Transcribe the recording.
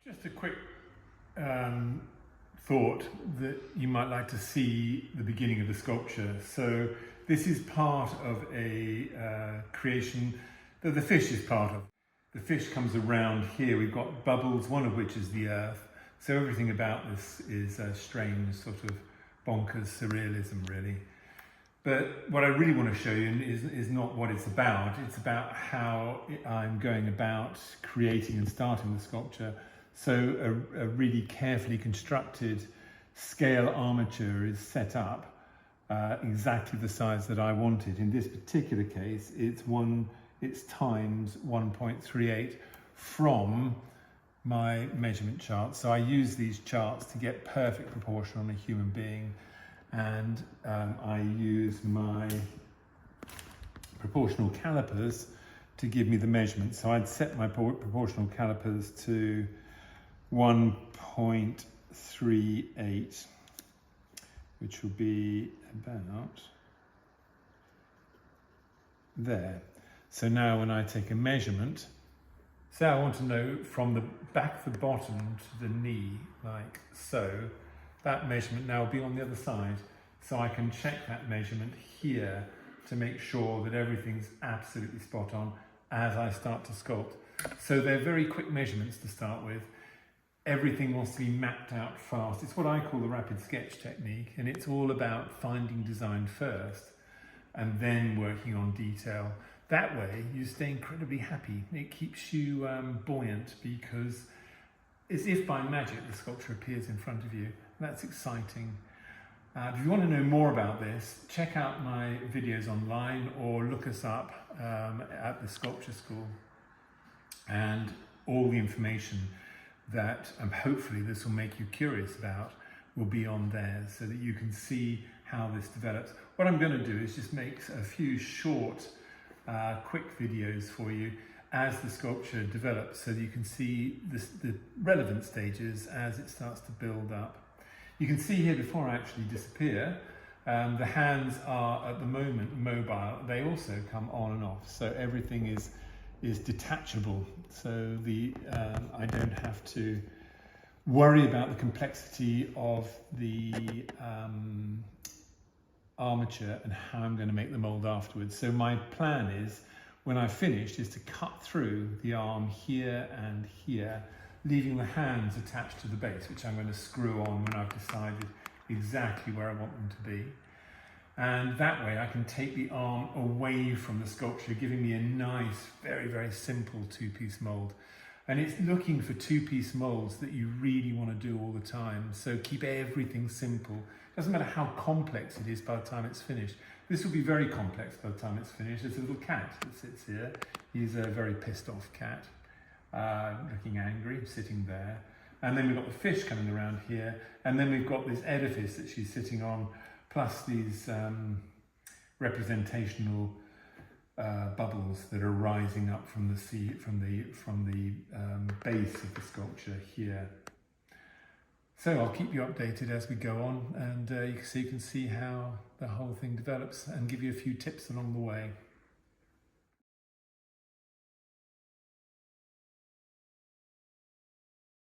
Just a quick thought that you might like to see the beginning of the sculpture. So this is part of a creation that the fish is part of. The fish comes around here. We've got bubbles, one of which is the earth. So everything about this is strange, sort of bonkers surrealism, really. But what I really want to show you is not what it's about. It's about how I'm going about creating and starting the sculpture. So a really carefully constructed scale armature is set up exactly the size that I wanted. In this particular case, it's times 1.38 from my measurement chart. So I use these charts to get perfect proportion on a human being, and I use my proportional calipers to give me the measurement. So I'd set my proportional calipers to 1.38, which will be about there. So now when I take a measurement, say I want to know from the back to the bottom to the knee, like so, that measurement now will be on the other side. So I can check that measurement here to make sure that everything's absolutely spot on as I start to sculpt. So they're very quick measurements to start with. Everything wants to be mapped out fast. It's what I call the rapid sketch technique, and it's all about finding design first and then working on detail. That way you stay incredibly happy. It keeps you buoyant, because as if by magic the sculpture appears in front of you. That's exciting. If you want to know more about this, check out my videos online or look us up at the Sculpture School, and all the information that hopefully this will make you curious about will be on there, so that you can see how this develops. What I'm going to do is just make a few short quick videos for you as the sculpture develops, so that you can see the relevant stages as it starts to build up. You can see here, before I actually disappear, the hands are at the moment mobile. They also come on and off, so everything is detachable. So I don't have to worry about the complexity of the armature and how I'm going to make the mold afterwards. So my plan is, when I've finished, is to cut through the arm here and here, leaving the hands attached to the base, which I'm going to screw on when I've decided exactly where I want them to be. And that way I can take the arm away from the sculpture, giving me a nice, very, very simple two-piece mold. And it's looking for two-piece molds that you really want to do all the time. So keep everything simple. Doesn't matter how complex it is by the time it's finished. This will be very complex by the time it's finished. There's a little cat that sits here. He's a very pissed off cat, looking angry, sitting there. And then we've got the fish coming around here. And then we've got this edifice that she's sitting on, plus these representational bubbles that are rising up from the sea, from the base of the sculpture here. So I'll keep you updated as we go on, and so you can see how the whole thing develops, and give you a few tips along the way.